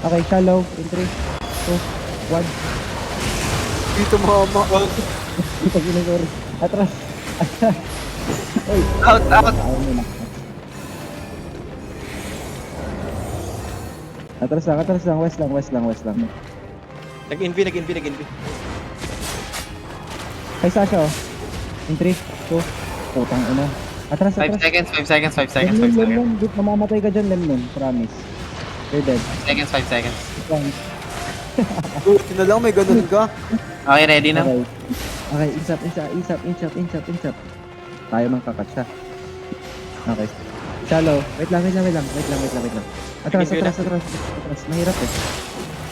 Okay, shallow. In 3, 2, 1. Dito mama. Dito ginagor. Atras. Atras. Uy. Out, out. Ayaw mo na. Atras lang, atras lang. West lang, west lang, west lang. Nag-inv. Kay Sasha, oh. In 3, 2, putang ina. Atras, 5 atras. seconds, 5 seconds, 5 seconds, 5 Lemnon, seconds. lemnon. Dude, mamamatay ka dyan, lemnon. Promise. You're dead. 5 seconds, 5 seconds. Promise. Buti na lang may ganun ka. Okay, ready na? Okay. Okay, insap, insap, insap, insap, insap, insap. Tayo mang kakat siya. Okay. Shallow. Wait lang. Atras, Sige, atras, atras, atras. Mahirap eh.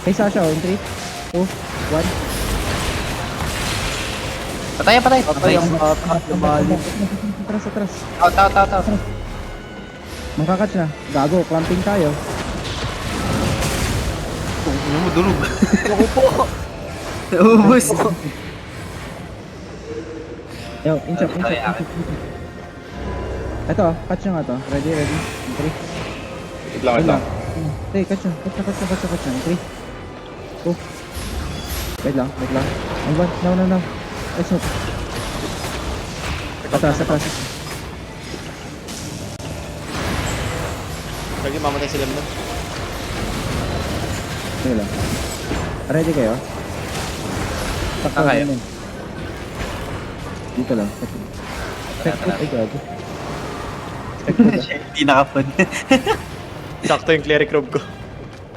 Kay Sasha, oh. In 3, 2, 1. Patay, patay. Patay ang mali. Atras, atras. Out, out, out, out. Mangkakat siya. Gago, clamping tayo. Ano mo, durog. Ako po. Ubus. Yo, insap, insap, Okay, insap. Ito, catch nyo nga to. Ready, ready. In 3. Wait lang, wait lang. Hey, catch nyo. Catch nyo. In 3, 2. Wait lang. And 1. No. Let's move. Atras. Lagi mamatay sila mo. Sige lang. Ready kayo? Takbo Okay. din. Dito lang. Check Tara. ay gago. Check po. Hindi nakapun. Sakto yung cleric robe ko.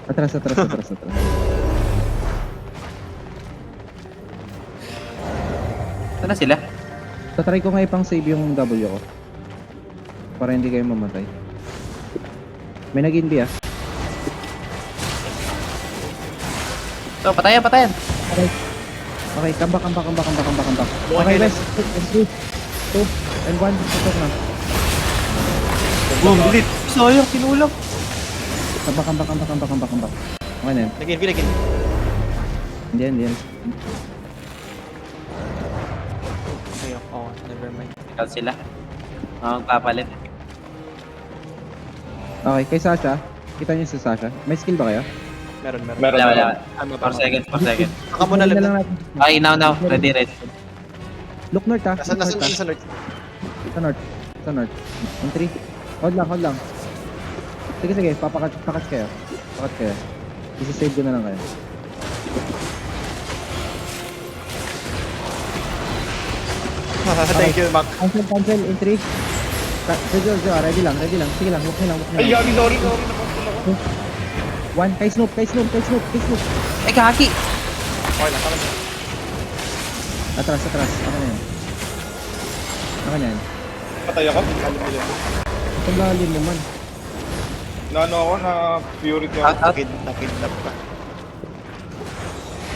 Atras. Saan na sila? Tatry ko nga ipang save yung W ko. Para hindi kayo mamatay. May nag-inbi ah. So, patayan. Okay, come back. Bukan Okay, kayo guys. 3, 2, and 1. Tutok na. Boom, bilit. Sayang, kinulang. Come back. Okay na yan. Nag-inv. Hindi yan. Okay, never mind. Ikaw sila. Papalit. Okay, kay Sasha. Kita niyo si Sasha. May skill ba kayo? Meron. Wala. Tama 4 seconds, 4 seconds. Saka mo na Tingnan lang. lang natin. Okay, now. Ready. Look north ah. Nasaan Look north, sa north? Sa north. In 3. Hold lang. Sige. Pakat kayo. Isi-save ko na lang kayo. Thank you, Mac. Cancel. In 3. Ready lang. Sige lang. Walk nyo Ay, lang. Yagi, sorry. Napapula ko. 1. Kay Snoop. Ay, kaki! Okay lang, tama na. Atras. Ako na yan. Patay ako. Itong lalim naman. Naano ako na purity Out, ako. out. Nakidnap ka.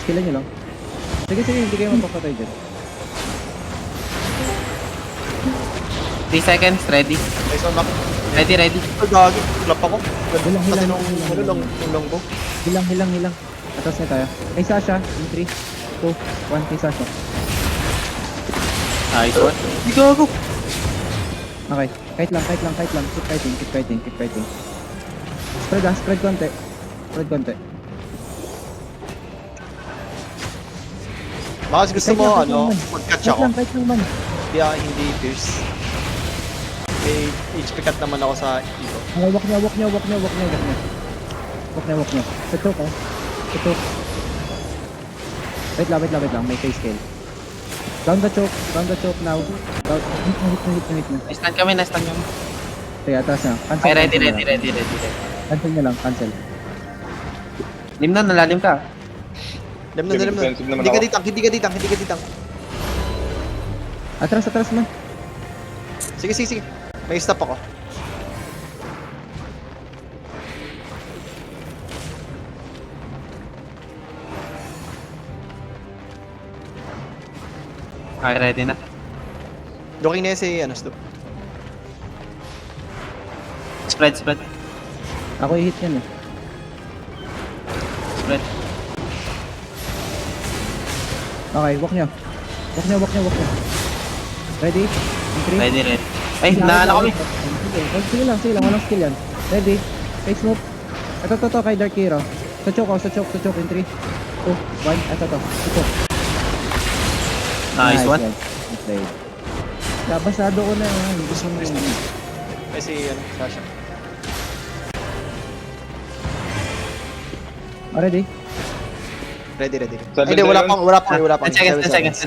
Skillan nyo lang. Sige. Hindi kayo mapapatay dyan. 3 seconds, ready. Nice one, Mac. Ready. Ay, gagi. Lap ako. Hilang. Kasi nung longbo. Hilang. Atras na tayo. Kay Sasha. In 3, 2, 1. Kay Sasha. Nice one. Hindi gago. Okay. Kahit lang. Keep fighting. Spread konti. Baka gusto Kahit mo, lang, mag-catch ako. Kahit lang man. Hindi pierce. May HP cut naman ako sa ego. Okay, walk nyo. Sa choke oh. Wait lang. May face scale. Down the choke now. Down. Hit na. Na-stun kami. Sige, atras na. Okay, ready. Cancel nyo lang. Limnon, nalalim ka. Alam na. Defensive naman Hindi ka ditang. Atras man. Sige. May stop ako. Okay, ready na. Joking na yan si, Snoop. Spread. Ako i-hit yan eh. Spread. Okay, walk nyo. Ready? In 3. Ready. Ay, naala kami. Sige lang. Walang skill yan. Ready? Face move. Ito, kay Dark Hero. Sa choke, in 3, 2, 1, eto to. Sa choke. Nice one. Nice play. Nabasado ko na yan. Gusto mo rin. Kasi, Sasha. Ready? Ready. Seven Hindi, wala seconds. pang. 10 seconds.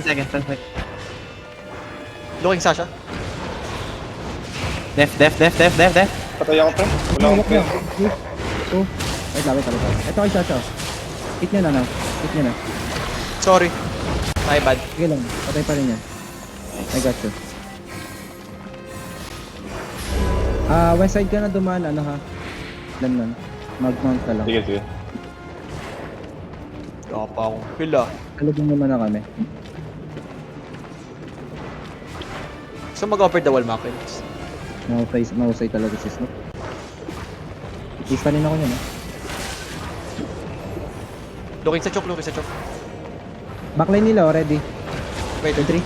Looking Sasha. Def. Patay ako, pre. Wala akong pre. 2, wait lang. Ito kay Sasha. Hit niya na. Sorry. My bad. Sige lang, patay pa rin yan. I got you. West side ka na dumaan, ano ha? Lan. Mag-mount ka lang. Sige. Wala pa akong pila. Talagyan naman na kami. So mag-offer the wall Makins. Mahusay talaga si Snoop. Itis pa rin ako niyan, Looking sa choke. Backline nila, ready. Wait, 3.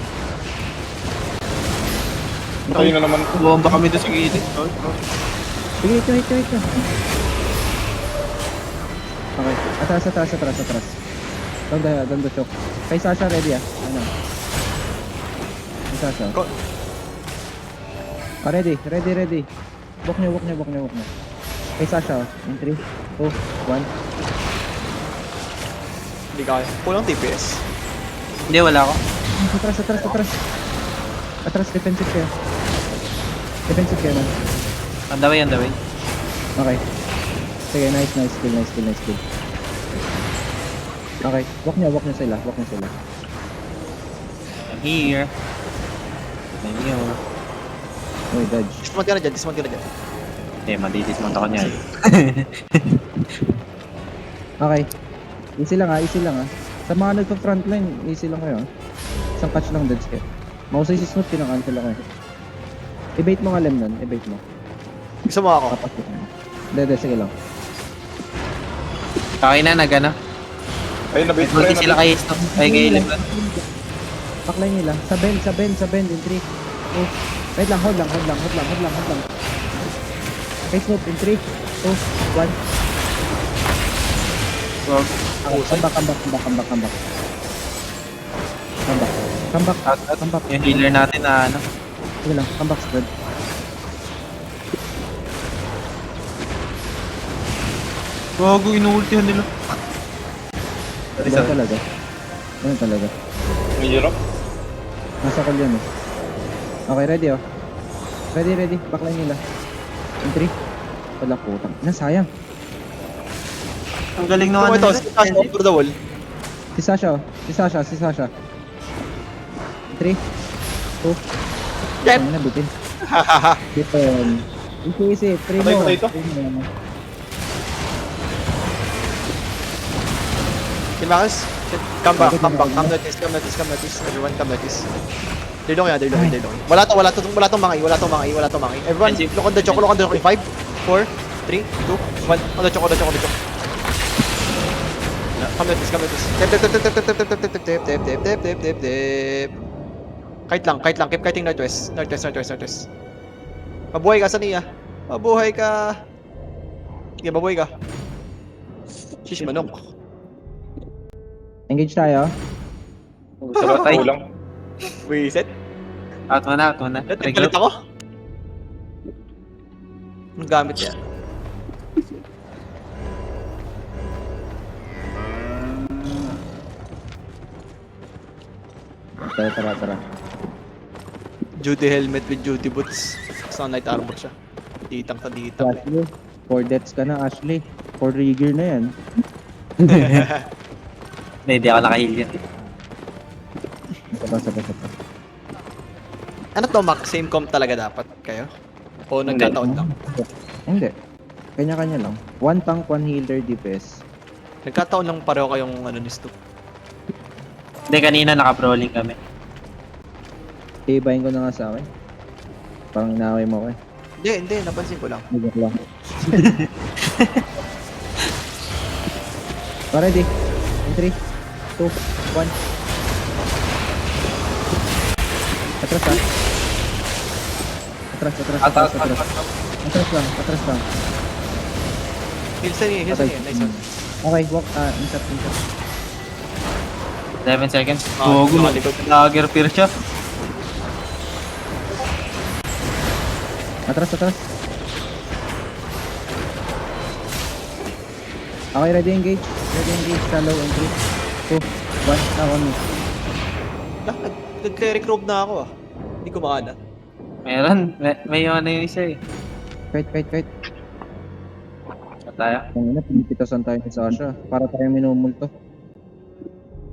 Tayo na naman. Bomba kami doon sa gilid. Sige, hit nyo. Okay, atras. Down the choke. Kay Sasha, ready Ano? Kay Sasha. Go. Ready. Walk nyo. Kay Sasha, in 3, 2, 1. Hindi kaya. Kulang TPS. Hindi, wala ako. Atras, defensive kayo na. On the way. Okay. Sige, nice kill. Okay, walk nyo sila. I'm here. Uy, dodge. Dismount ka na dyan. Eh, madidismount ako niyan. Okay. Easy lang ha. Sa mga nagpa-frontline, easy lang kayo. Isang catch lang dodge kayo. Mausay si Snoop, pinakancel ako I-bait mo nga Lem nun, i-bait mo. Gusto mo ako? Tapos mo. Hindi, sige lang. Okay na, nag-ano. Ay, nabit pre. Multi sila kay Stop. Ay, kay Lebron. Backline nila. Sa bend, in 3, 2. Wait lang, hold lang. Kay Snoop, in 3, 2, 1. Wag. Come back. Yung healer natin na ano. Sige lang, come back spread. Gago, inuultihan nila. Ganun talaga. May hirap. Nasa call yan Okay, ready Ready. Backline nila. In 3. Wala putang. Nasayang. Ang galing Ito, naman. Sasha, over the wall. Si Sasha. 3, 2, Get! ano na bitin. Hahaha. Bitin. Easy. 3 mo. Patay ito. Timakas. Come back. Come notice. Everyone come notice. They're long. Wala tong mga I. Everyone, look on the choke. 5, 4, 3, 2, 1. On the choke. Come notice. Tap. Kite lang. Keep kiting northwest. Mabuhay ka, Sania. Mabuhay ka. Shish, manok. Engage tayo. Sabotay. Kulang. Reset. Out mo na. Nagpalit ako. Ang gamit yan. Tara. Duty helmet with duty boots. Sa night armor siya. Ditang. Ashley, 4 deaths ka na, Ashley. 4 rigger na yan. Hindi ako naka-heal yan. Sabay. Ano to, Mac? Same comp talaga dapat kayo? O nagkataon lang? Hindi. Kanya-kanya lang. 1 tank, 1 healer, DPS. Nagkataon lang pareho kayong ni Stu. Hindi, kanina naka-brawling kami. Iibahin ko na nga sa akin. Parang inaaway mo ako Hindi, napansin ko lang. Joke lang. Ready? In 3, 2, 1. Atras ha. Atras lang. Heal sa niya. Nice one. Okay, walk, insert. 11 seconds. Ah, Gogo. nakalikod. Dagger peer siya. Atras. Okay, ready engage. Shallow and 3, 2, 1, now on me. Nag-cleric robe na ako ah. Hindi ko makana. Meron. May ano yung isa eh. Kite. Saan tayo? Ang ina, pinipitasan tayo ni Sasha. Para tayo minumulto.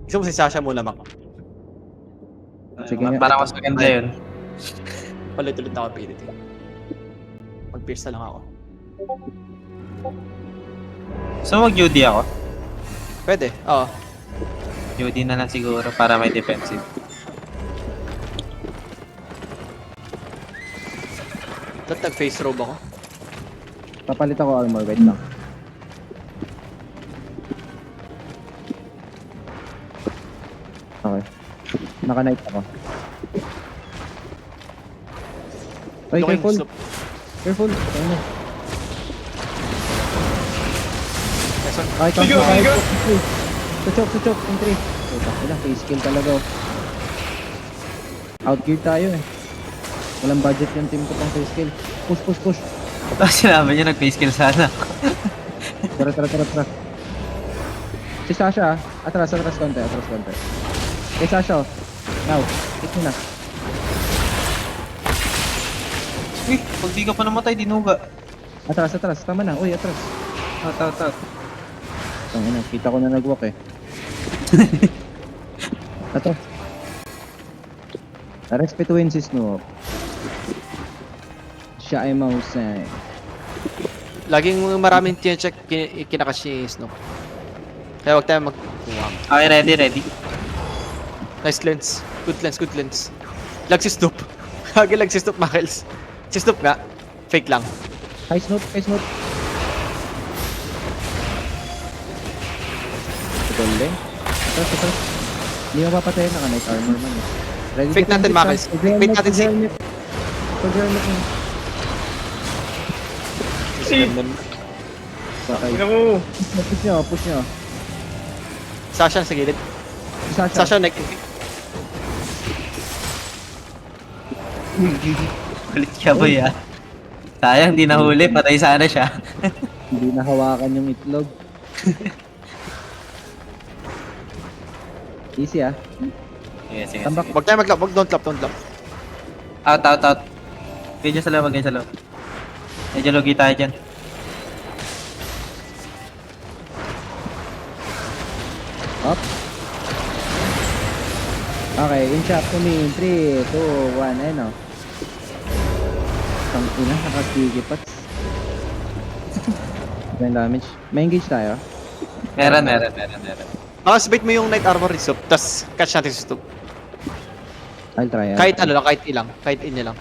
Gusto mo si Sasha muna, Mac. Sige nga. Parang mas maganda yun. Palit-ulit ako ability. Mag-pierce na lang ako. So mag-UD ako. Pwede, oo. UD na lang siguro para may defensive. Ba't nag-face robe ako? Papalit ako armor, wait lang. Okay. Naka-knight ako. Ay, Looking careful. slope. Careful. Ayun na. Yes, sir. Okay, Sige, sige. Suchok. In 3. Wala, face kill talaga. Outgear tayo eh. Walang budget yung team ko pang face kill. Push. Tapos sinabi niya nag-face kill sana. Tara. Si Sasha, atras konti. Kay Sasha, now, hit mo na. Uy, pag di ka pa namatay, dinuga. Atras, tama na. Uy, atras. Tat. Tangina, kita ko na nag-walk eh. Atras. Respetuhin si Snoop. Siya ay mahusay. Laging maraming check kinakash ni Snoop. Kaya huwag tayo mag-uwang. Okay, ready. Nice lens. Good lens. Lag si Snoop. Hagi lag si Snoop, Makels. Si Snoop nga. Fake lang. Hi Snoop. Galing. Atras. Hindi mo papatayin na ka-night armor man eh. Ready Fake natin, Makels. Fake natin si... Pag-helmet mo. Si! Okay. Tingnan mo! Push nyo. Sasha sa gilid. Sasha neck. Kulit siya ba ya? Sayang, di nahuli. Patay sana siya. Hindi nahawakan yung itlog. Easy ah. Sige. Tambak. Huwag tayo mag-clap. Don't clap. Out. Ganyan sa loob. Medyo logi tayo dyan. Up. Okay, in shot to me in 3, 2, 1, ayun o. Tangina, nakakigipats. Yung damage. May engage tayo. Meron. Makas bait mo yung night armor ni Snoop. Tapos catch natin si Snoop. I'll try. Kahit ano lang, kahit ilang. Kahit in niya lang.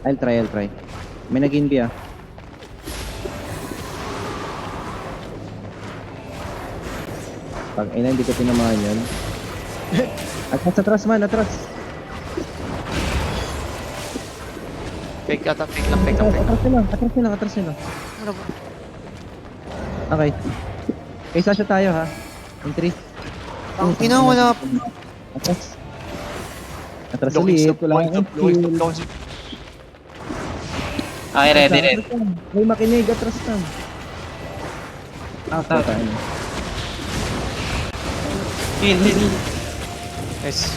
I'll try. May nag-inbi ah. Pag ina, hindi ko tinamaan yun. Atras man. Fake lang. Atras nila. Okay. Kay Sasha tayo ha. In 3. Ang ina, wala. Atras. Atras Looking ulit. Snoop. Wala kang kill. Okay, ready. May makinig. Atras na. Ah, puta. Heal. Nice.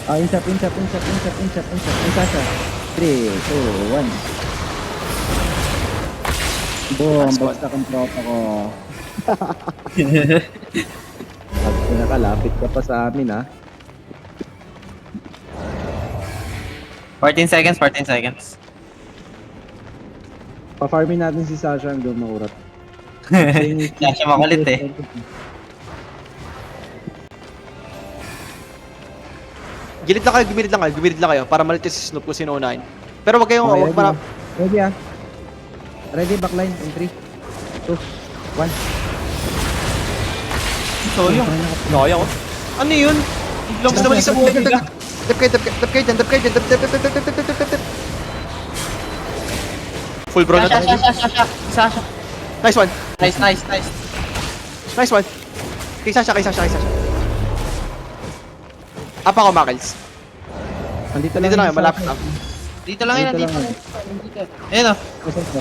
Ah, insert. In Sasha. 3, 2, 1. Boom, Last one. bagsak ang tropa ko. Pag pinakalapit ka pa sa amin ha. 14 seconds. Pa-farming natin si Sasha hanggang maurat. Kaya siya makulit eh. Gilid lang kayo para malitis si Snoop kung sino unahin. Pero wag kayong, Okay, wag para... Ready ah. Ready, backline. In 3, 2, 1. Soyong. Kaya ko. Ano yun? Gusto naman isang dip kayo dyan. Full bro na tayo. Sasha. Nice one. Nice. Nice one. Kaysa siya. Apa ko, Makels. Andito Dito lang yung yun, malapit isa. lang. Dito lang yan, Dito dito. lang. Ayun o. Kusog ka.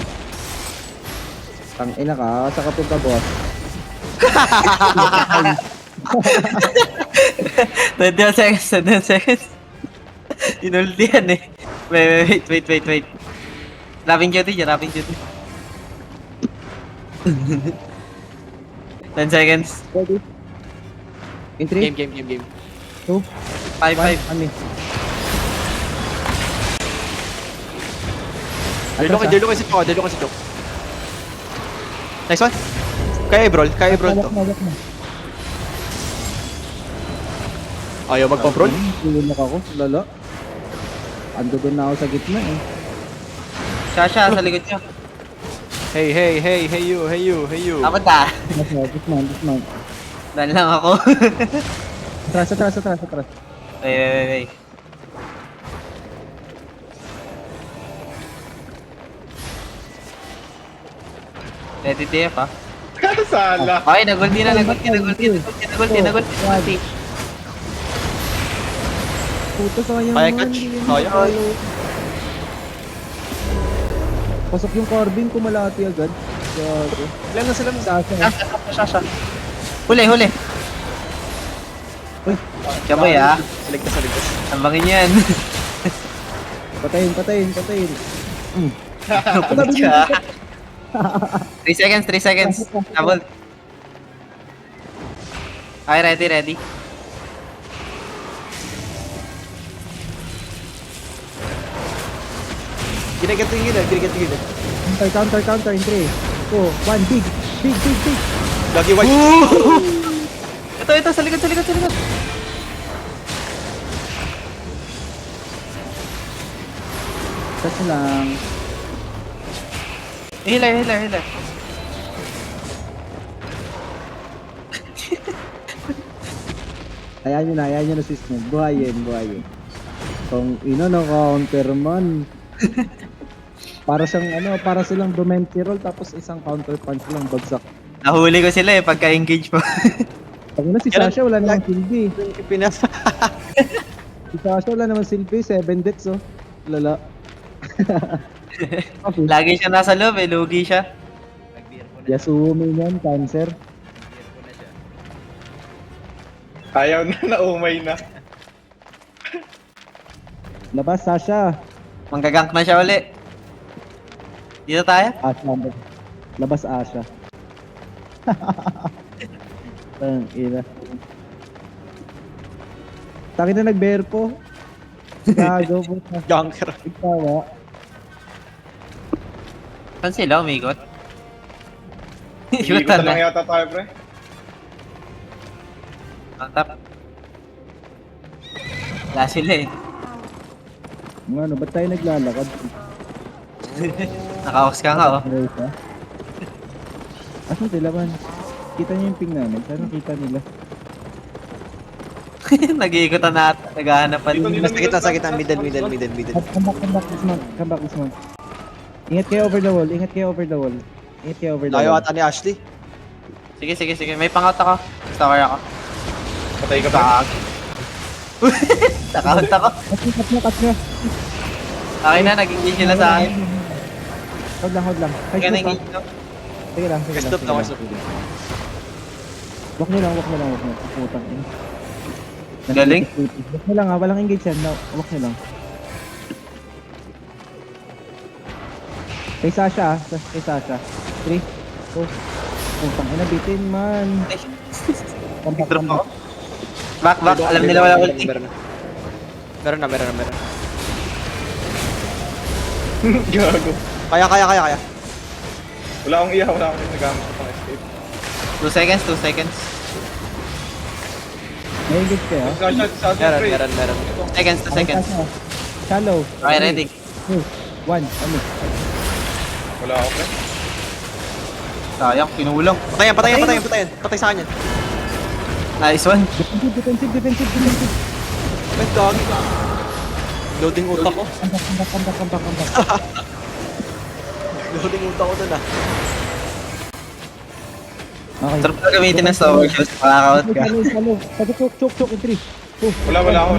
Tangina ka, sa kapunta boss. 21 seconds, 21 seconds. Inulti yan eh. Wait. Rapping duty dyan, rapping duty. 10 seconds. Ready? In 3, Game. 2, 5. 1, Ami. Dilukin si Chok. Nice one. Kaya Ebrol to. Walak na. Ayaw magpa-Brol. Tulunok ako, lala. Ando doon na ako sa gitna eh. Siya, sa likod nyo. Hey you. Dapat ah. Dismount. Dan lang ako. Atras. Wait. Ready TF ah. Sala. Okay, nagulti na. Puto sa kanya Kaya naman, catch. hindi yan Kaya. makalo. Pasok yung carbine, kumalati agad. Gago. Ilan na sila? Sasa. Huli. Uy, Kaboy ah. Saligtas. Sambangin yan. patayin. Kapag ka. 3 seconds. Double. Okay, ready. Ginagat yung gilid. Counter in 3, 2, 1, big. Lagi white. Ito, sa likod. Touch lang. Healer. Ayan nyo na system. Buhayin. Kung ino no counter man. Para silang Domente roll tapos isang counter punch lang bagsak. Nahuli ko sila eh, pagka-engage mo. Pag na si Ganun- Sasha wala namang silbi. Pinas. Si Sasha wala namang silbi, 7 deaths oh. Lala. Okay. Lagi siya nasa loob eh, lugi siya. Yasumi yan, cancer. Ayaw na, naumay na. Labas Sasha. Manggagank na siya uli. Dito tayo? Asha. Labas Asha. Ang ina. Takin na nag-bear po. Gago po. Junker. Ikaw Saan sila? Umigot? Ikot na lang yata tayo, pre. Ang tap. Wala sila eh. Ano, ba't tayo naglalakad? Nakawas ka nga oh. Reza. Asan sila man? Kita niyo yung ping namin. Sana kita nila. Nag-iikotan na at naghahanapan. Dito. Sa gitna, middle. Come back this month. Ingat kayo over the wall. Ayaw ata ni Ashley. Sige. May pangout ako. Stalker ako. Patay ka pa. Nakahunt ako. Cut nyo. Okay na, nag-engage sila sa akin. Hold lang. Kaya na-engage no? Sige lang. Stop na. Walk nyo lang. Putang ina. Galing. Walk nyo lang ha, walang engage yan. Walk nyo lang. Kay Sasha. 3, 2, putang ina, bitin man. Come back. Back. Alam nila wala ulti. Meron na. Gago. Kaya. Wala akong iya, wala akong nagamit sa pang escape. 2 seconds. May engage kayo. Sa pre. Meron. 2 seconds. Shallow. Okay, ready. 2, 1, ano? Wala ako, pre. Sayang, pinulong. Patayan. Patay sa kanya. Nice one. Defensive. Ay, doggy. Loading utak ko. Come back. Loading utak ko dun ah. Okay. Sarap na gamitin ng Star Wars shoes. Makaka-out ka. Sabi choke, in 3. Wala ako.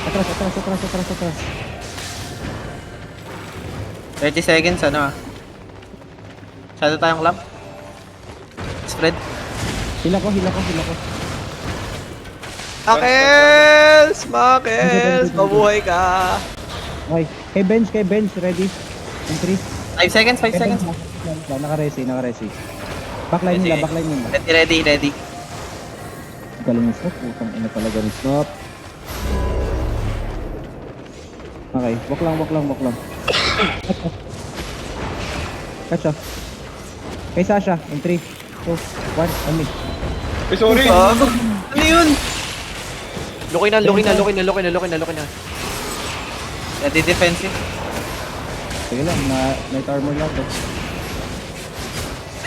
Atras. 30 seconds, ano ah. Shadow tayong clamp. Spread. Hila ko. Makels! Mabuhay ka! Okay. Kay bench, ready. In 3. 5 seconds. Naka-resi. Backline nila. Ready. Galing yung stop. Putang ina talaga yung stop. Okay. Walk lang. Catch off. Kay Sasha. In 3, 2, 1. On me. Eh, sorry. Ano yun? Loki na. Ready defensive. Sige lang. Night armor lang to.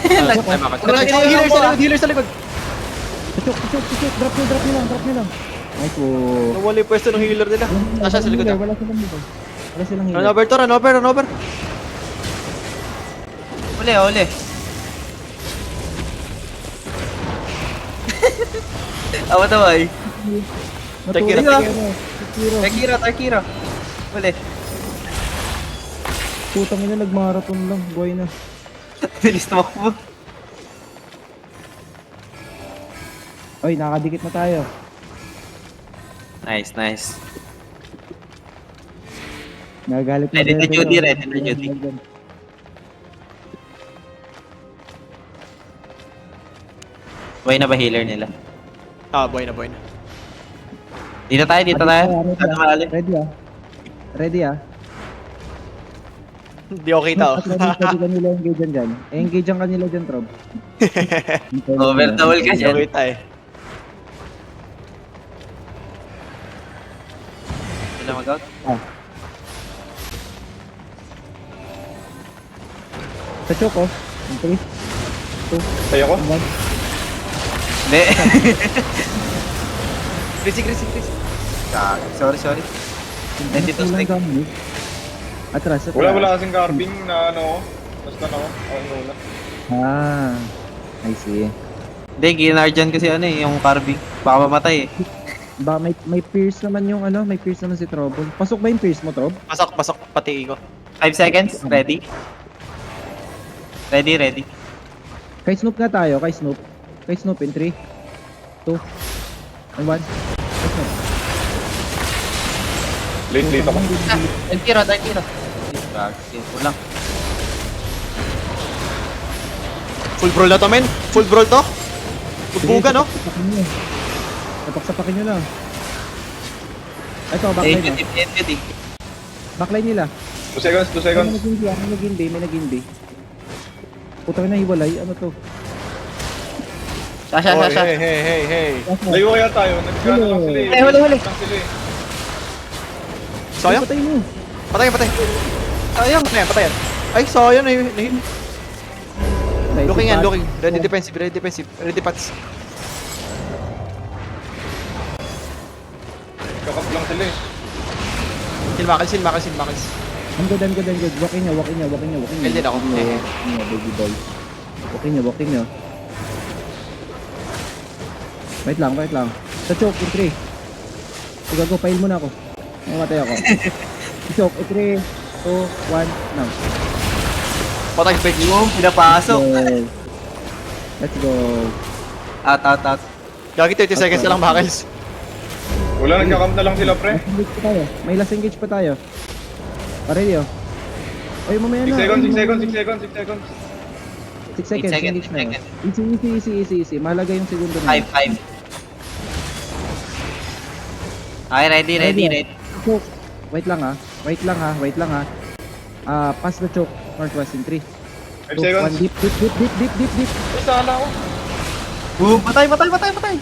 Healer sa likod. Tuchok. Drop nyo lang. Nice work. Nawala yung pwesto ng healer nila. Nasa sa likod na. Wala silang healer. Run over. Uli. Awat-away. Takira. Takira. Uli. Putang ina, nag-marathon lang. Buhay na. Bilis tumakbo. Oy, nakadikit na tayo. Nice. Nagagalit Ready na Bebe, Judy, oh. ready na Judy. Buhay na ba healer nila? Buhay na. Dito tayo. Ano malalim? Ready ah. Hindi ako kita, oh. Ready kanila engage dyan. Engage ang kanila dyan, Trob. Overdouble ka Hindi dyan. ako kita, eh. Sila mag-out? Sa choke, oh. In 3, 2, Kaya ko. 1. Hindi. Chris. Sorry. 92 strike. Atras. Wala kasing carving na ano. Basta na ako. Ako muna. I see. Hindi, ginarjan kasi ano eh, yung carving. Baka mamatay eh. Ba may pierce naman yung ano, may pierce naman si Trobo. Pasok ba yung pierce mo, Trob? Pasok, pati ko. 5 seconds, ready? Ready. Kay Snoop na tayo, kay Snoop in 3, 2, and 1. Kay Snoop. Late ako. Dark hero. Simple lang. Full brawl na to, men. Full brawl to. Bubuga, no? Sapak-sapakin nyo na. Ito, backline nyo. Duty. Backline nila. 2 seconds. May naging B. Putang na hiwalay. Ano to? Sasha. Hey. Layo kaya tayo. Nagkano lang sila eh. Huli. Lang sila eh. Sayang. Patay mo. Patay. Sayang. Patayan. Ay, sayang. Looking. Ready defensive. Ready pats. Kakap lang sila eh. Silmakals. I'm good. Walking nyo. Kill din ako. Baby boy. Walking nyo. Wait lang. Sa choke, in 3. Sige, go, file muna ako. Mamatay ako. Choke, in 3, 2, 1, now. Patay, fake. Yung pinapasok. Let's go. Out. Gagi 30 seconds na lang, Makels. Wala, nagkakamp na lang sila pre. May last engage pa tayo. Ready, oh. Ay, mamaya 6 na. seconds. 6 seconds, engage na yun. Easy. Mahalaga yung segundo na. 5. Okay, ready. Choke. Wait lang ha. Pass the choke. Northwest in 3. 5 seconds. 1, deep. Ay, sala ako. Patay.